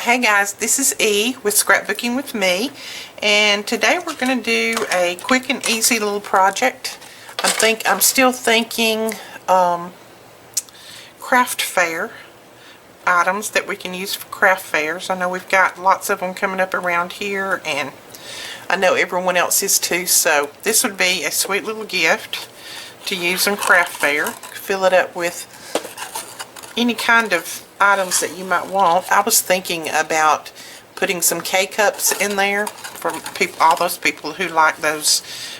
Hey guys, this is E with Scrapbooking with me, and today we're going to do a quick and easy little project. I'm still thinking craft fair items that we can use for craft fairs. I know we've got lots of them coming up around here, and I know everyone else is too, so this would be a sweet little gift to use in craft fair. Fill it up with any kind of items that you might want. I was thinking about putting some K-cups in there for people, all those people who like those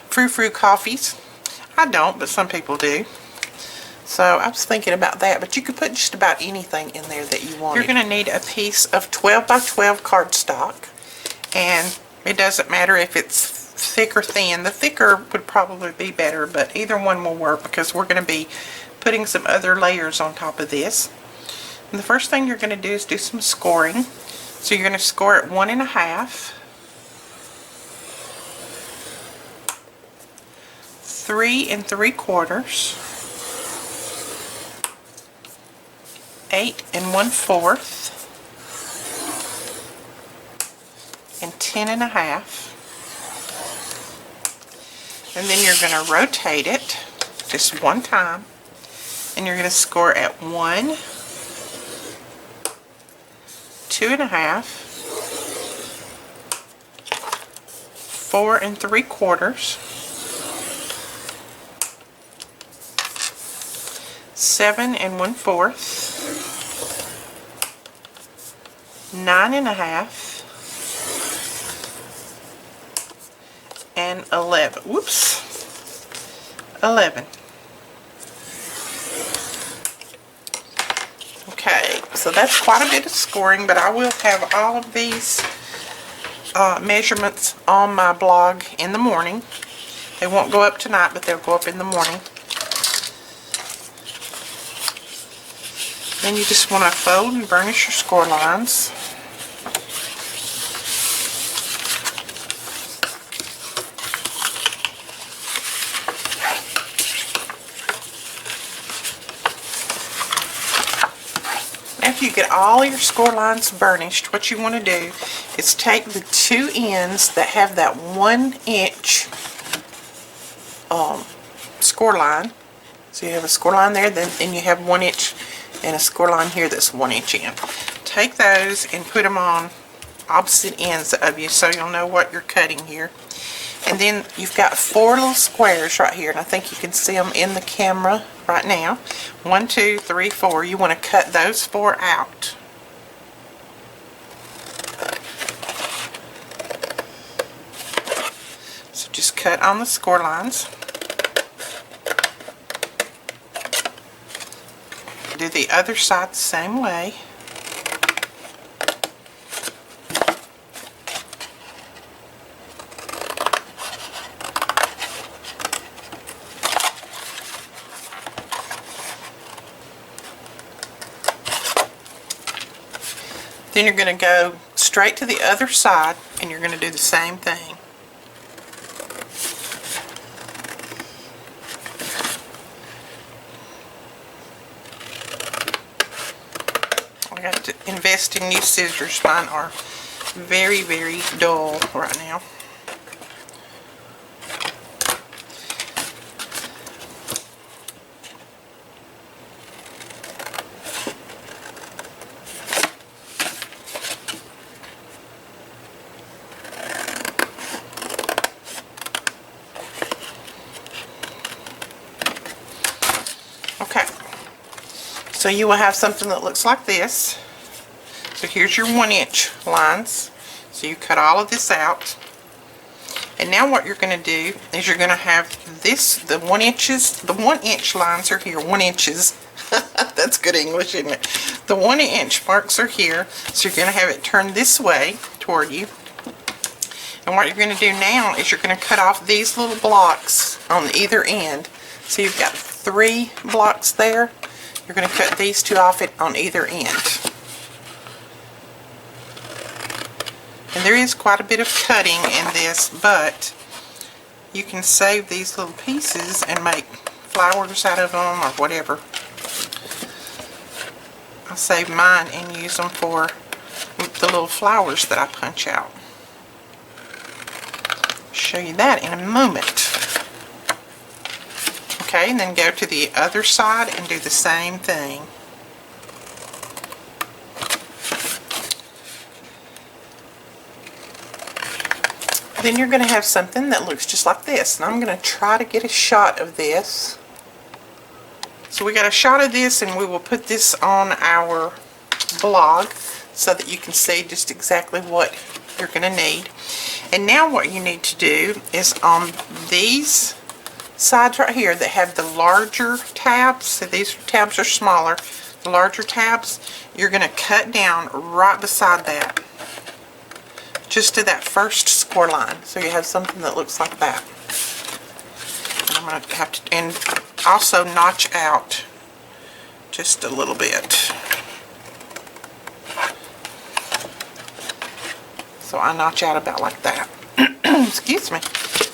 frou-frou coffees. I don't, but some people do. So I was thinking about that, but you could put just about anything in there that you want. You're going to need a piece of 12 by 12 cardstock, and it doesn't matter if it's thick or thin. The thicker would probably be better, but either one will work because we're going to be putting some other layers on top of this. And the first thing you're going to do is do some scoring. So you're going to score it 1 1/2, 3 3/4, 8 1/4, and 10 1/2. And then you're going to rotate it just one time, and you're going to score at 1, 2 1/2, 4 3/4, 7 1/4, 9 1/2, and 11. Whoops, 11. Okay, so that's quite a bit of scoring, but I will have all of these measurements on my blog in the morning. They won't go up tonight, but they'll go up in the morning. Then you just want to fold and burnish your score lines. After you get all your score lines burnished, what you want to do is take the two ends that have that 1 inch score line. So you have a score line there, then you have 1 inch and a score line here that's 1 inch in. Take those and put them on opposite ends of you so you'll know what you're cutting here. And then you've got 4 little squares right here, and I think you can see them in the camera right now. 1, 2, 3, 4. You want to cut those 4 out. So just cut on the score lines. Do the other side the same way. Then you're going to go straight to the other side, and you're going to do the same thing. I got to invest in new scissors. Mine are very, very dull right now. Okay, so you will have something that looks like this. So here's your 1 inch lines. So you cut all of this out. And now what you're going to do is you're going to have this, the 1 inch lines are here, 1 inches. That's good English, isn't it? The 1 inch marks are here. So you're going to have it turned this way toward you. And what you're going to do now is you're going to cut off these little blocks on either end. So you've got 3 blocks there. You're going to cut these 2 off it on either end. And there is quite a bit of cutting in this, but you can save these little pieces and make flowers out of them or whatever. I'll save mine and use them for with the little flowers that I punch out. Show you that in a moment. Okay, and then go to the other side and do the same thing. Then you're going to have something that looks just like this. And I'm going to try to get a shot of this. So we got a shot of this, and we will put this on our blog so that you can see just exactly what you're going to need. And now what you need to do is on these sides right here that have the larger tabs, so these tabs are smaller, the larger tabs, you're going to cut down right beside that, just to that first score line, so you have something that looks like that. And I'm going to have to, and also notch out just a little bit. So I notch out about like that. Excuse me.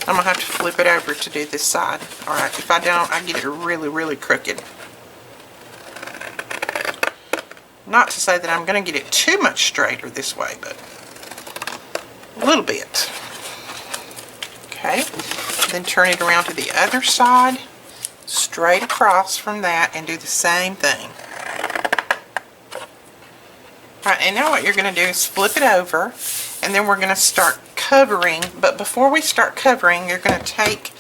I'm going to have to flip it over to do this side. Alright, if I don't, I get it really, really crooked. Not to say that I'm going to get it too much straighter this way, but a little bit. Okay, then turn it around to the other side, straight across from that, and do the same thing. Alright, and now what you're going to do is flip it over, and then we're going to start covering. But before we start covering, you're going to take,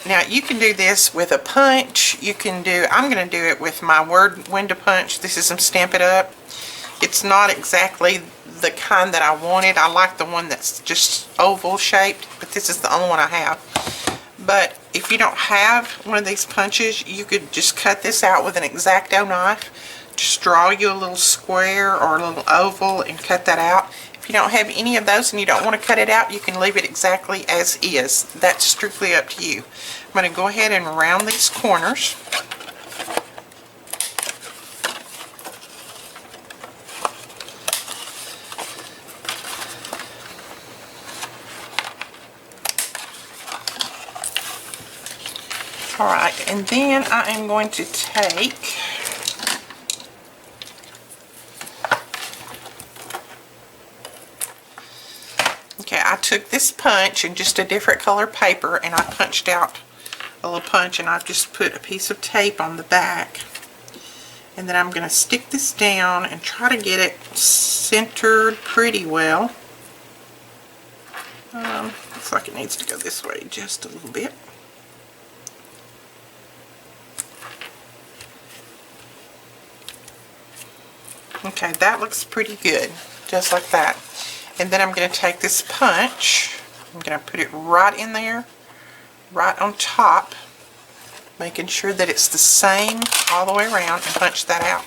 now you can do this with a punch, you can do, I'm going to do it with my word window punch. This is some Stamp It Up. It's not exactly the kind that I wanted. I like the one that's just oval shaped, but this is the only one I have. But if you don't have one of these punches, you could just cut this out with an X-Acto knife. Just draw you a little square or a little oval and cut that out. If you don't have any of those and you don't want to cut it out, you can leave it exactly as is. That's strictly up to you. I'm going to go ahead and round these corners. Alright, and then I am going to take I took this punch and just a different color paper, and I punched out a little punch, and I've just put a piece of tape on the back. And then I'm going to stick this down and try to get it centered pretty well. Looks like it needs to go this way just a little bit. Okay, that looks pretty good, just like that. And then I'm going to take this punch, I'm going to put it right in there, right on top, making sure that it's the same all the way around, and punch that out.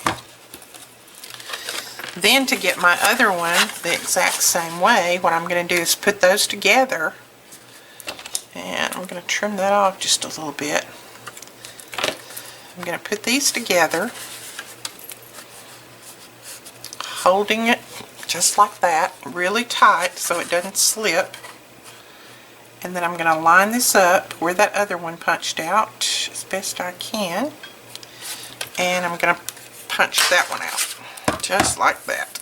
Then to get my other one the exact same way, what I'm going to do is put those together, and I'm going to trim that off just a little bit. I'm going to put these together, holding it just like that, really tight so it doesn't slip. And then I'm going to line this up where that other one punched out as best I can. And I'm going to punch that one out just like that.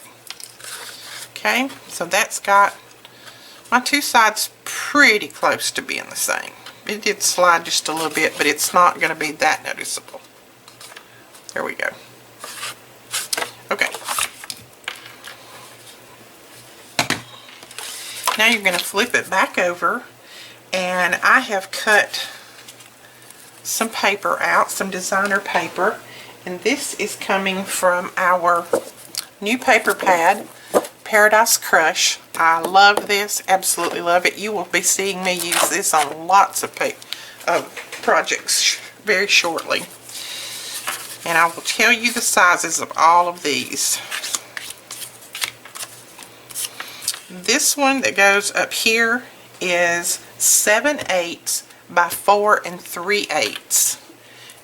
Okay, so that's got my two sides pretty close to being the same. It did slide just a little bit, but it's not going to be that noticeable. There we go. Okay. Now you're going to flip it back over, and I have cut some paper out, some designer paper, and this is coming from our new paper pad, Paradise Crush. I love this, absolutely love it. You will be seeing me use this on lots of projects very shortly. And I will tell you the sizes of all of these. This one that goes up here is 7/8 by 4 3/8.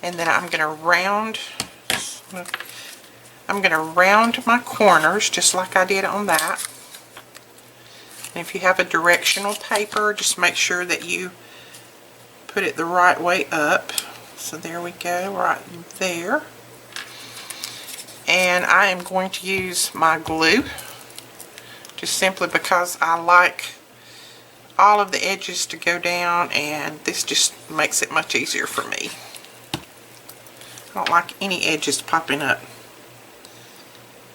And then I'm going to round my corners just like I did on that. And if you have a directional paper, just make sure that you put it the right way up. So there we go, right there. And I am going to use my glue. just simply because I like all of the edges to go down, and this just makes it much easier for me. I don't like any edges popping up.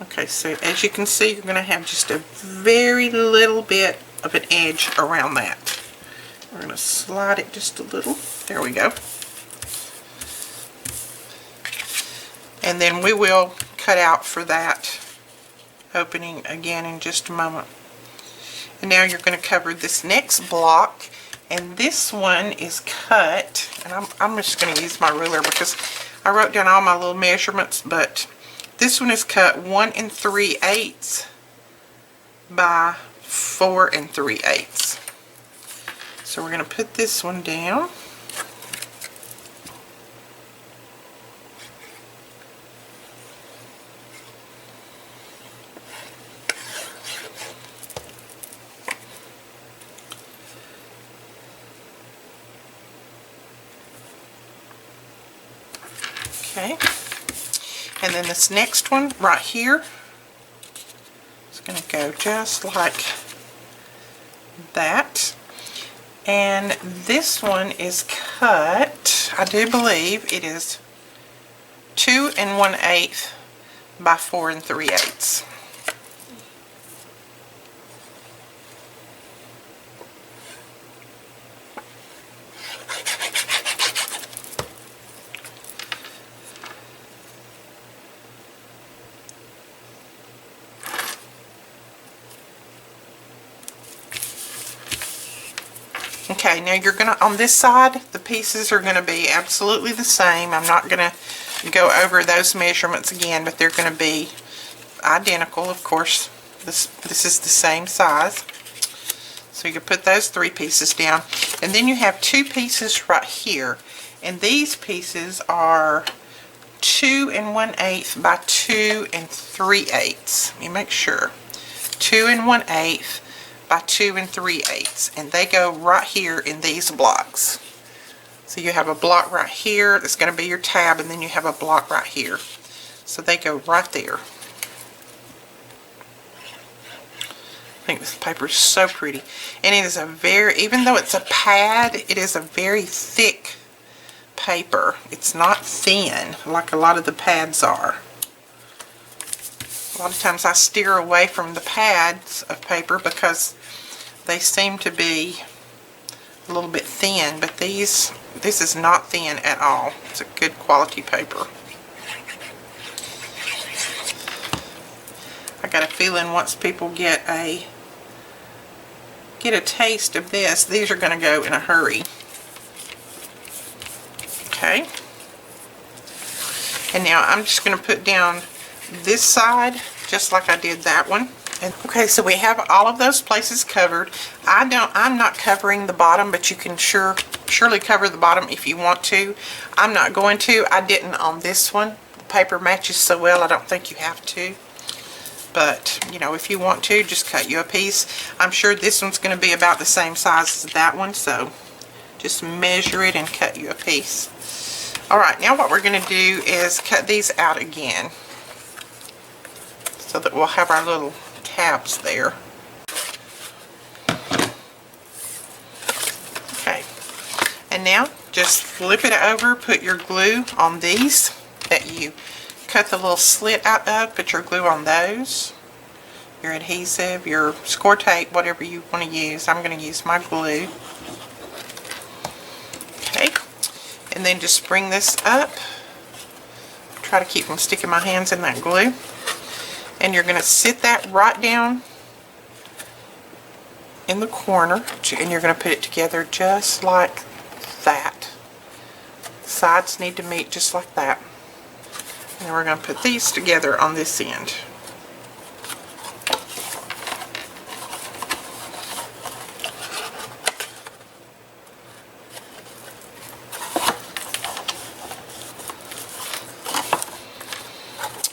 Okay, so as you can see, you're going to have just a very little bit of an edge around that. We're going to slide it just a little. There we go. And then we will cut out for that opening again in just a moment. And now you're going to cover this next block, and this one is cut, and I'm just going to use my ruler because I wrote down all my little measurements, but this one is cut 1 3/8 by 4 3/8. So we're going to put this one down. Okay, and then this next one right here is going to go just like that. And this one is cut, I do believe it is 2 1/8 by 4 3/8. Okay, now you're gonna, on this side, the pieces are gonna be absolutely the same. I'm not gonna go over those measurements again, but they're gonna be identical, of course. This is the same size. So you can put those 3 pieces down. And then you have 2 pieces right here. And these pieces are 2 1/8 by 2 3/8. Let me make sure. 2 1/8 by 2 3/8, and they go right here in these blocks. So you have a block right here that's going to be your tab, and then you have a block right here. So they go right there. I think this paper is so pretty, and it is a very, even though it's a pad, it is a very thick paper. It's not thin like a lot of the pads are. A lot of times I steer away from the pads of paper because they seem to be a little bit thin, but this is not thin at all. It's a good quality paper. I got a feeling once people get a taste of this, these are going to go in a hurry. Okay. And now I'm just going to put down this side just like I did that one. And okay, so we have all of those places covered. I'm not covering the bottom, but you can surely cover the bottom if you want to. I'm not going to. I didn't on this one. The paper matches so well, I don't think you have to. But, you know, if you want to, just cut you a piece. I'm sure this one's going to be about the same size as that one, so just measure it and cut you a piece. Alright, now what we're going to do is cut these out again, so that we'll have our little tabs there. Okay, and now just flip it over, put your glue on these that you cut the little slit out of, put your glue on those, your adhesive, your score tape, whatever you want to use. I'm going to use my glue. Okay, and then just bring this up. Try to keep from sticking my hands in that glue. And you're going to sit that right down in the corner, and you're going to put it together just like that. Sides need to meet just like that. And then we're going to put these together on this end.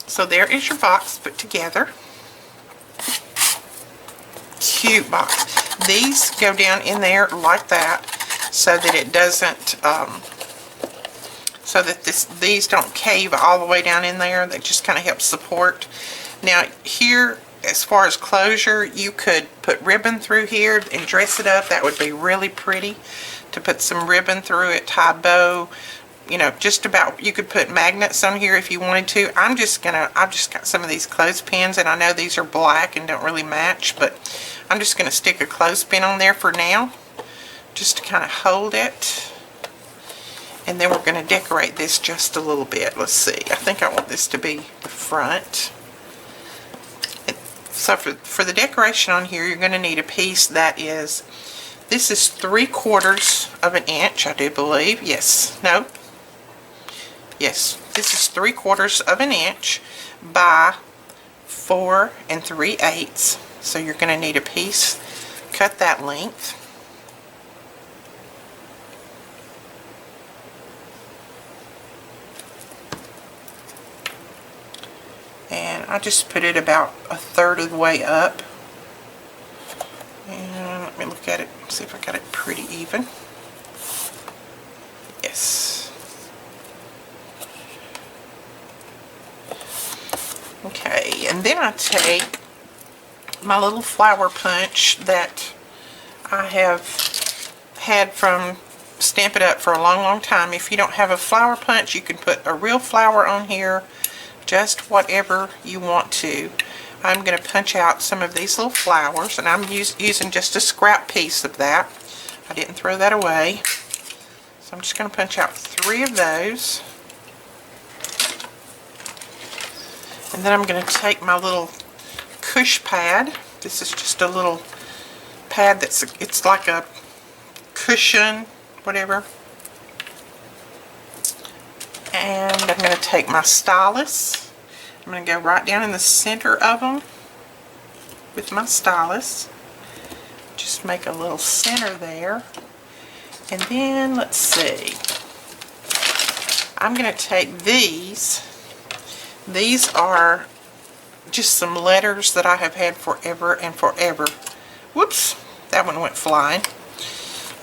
So there is your box put together. Cute box. These go down in there like that so that it doesn't, so that these don't cave all the way down in there. That just kind of helps support. Now here as far as closure, you could put ribbon through here and dress it up. That would be really pretty to put some ribbon through it, tie bow, you know, just about. You could put magnets on here if you wanted to. I've just got some of these clothespins, and I know these are black and don't really match, but I'm just gonna stick a clothespin on there for now, just to kind of hold it. And then we're gonna decorate this just a little bit. Let's see, I think I want this to be the front. So for the decoration on here, you're gonna need a piece that is, this is 3/4 of an inch, I do believe. Yes, no. Yes, this is 3/4 of an inch by 4 3/8. So you're going to need a piece, cut that length. And I just put it about 1/3 of the way up. And let me look at it, see if I got it pretty even. Yes. Okay, and then I take my little flower punch that I have had from Stamp It Up for a long time. If you don't have a flower punch, you can put a real flower on here, just whatever you want to. I'm going to punch out some of these little flowers, and I'm using just a scrap piece of that. I didn't throw that away. So I'm just going to punch out 3 of those. And then I'm going to take my little cush pad. This is just a little pad it's like a cushion, whatever. And I'm going to take my stylus. I'm going to go right down in the center of them with my stylus. Just make a little center there. And then, let's see, I'm going to take these. These are just some letters that I have had forever and forever. Whoops, that one went flying.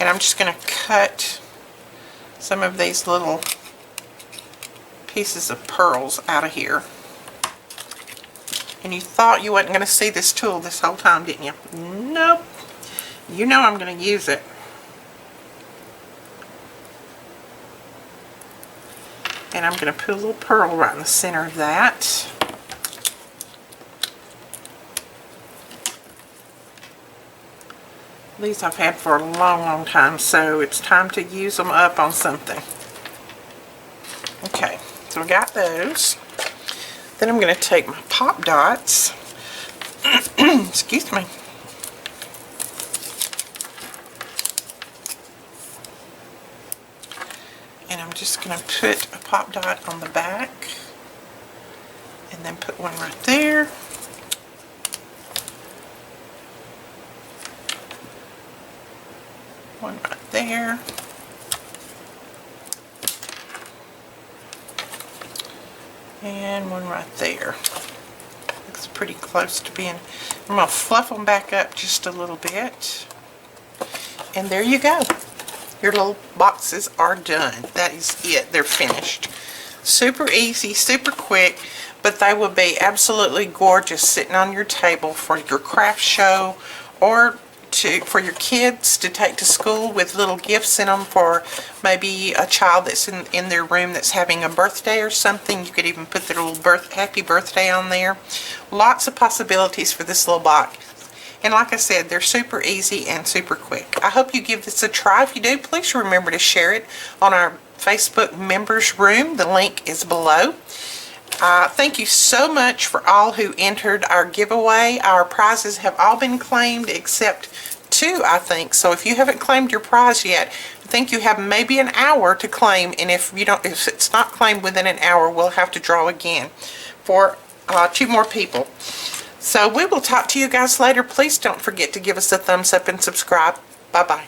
And I'm just going to cut some of these little pieces of pearls out of here. And you thought you wasn't going to see this tool this whole time, didn't you? Nope. You know I'm going to use it. And I'm going to put a little pearl right in the center of that. These I've had for a long time, so it's time to use them up on something. Okay, so I got those. Then I'm going to take my pop dots. Excuse me. And I'm just going to put a pop dot on the back. And then put one right there. One right there. And one right there. Looks pretty close to being. I'm going to fluff them back up just a little bit. And there you go. Your little boxes are done. That is it. They're finished. Super easy, super quick, but they will be absolutely gorgeous sitting on your table for your craft show, or for your kids to take to school with little gifts in them for maybe a child that's in their room that's having a birthday or something. You could even put their little happy birthday on there. Lots of possibilities for this little box. And like I said, they're super easy and super quick. I hope you give this a try. If you do, please remember to share it on our Facebook members room. The link is below. Thank you so much for all who entered our giveaway. Our prizes have all been claimed except 2, I think. So if you haven't claimed your prize yet, I think you have maybe an hour to claim. And if it's not claimed within an hour, we'll have to draw again for 2 more people. So we will talk to you guys later. Please don't forget to give us a thumbs up and subscribe. Bye-bye.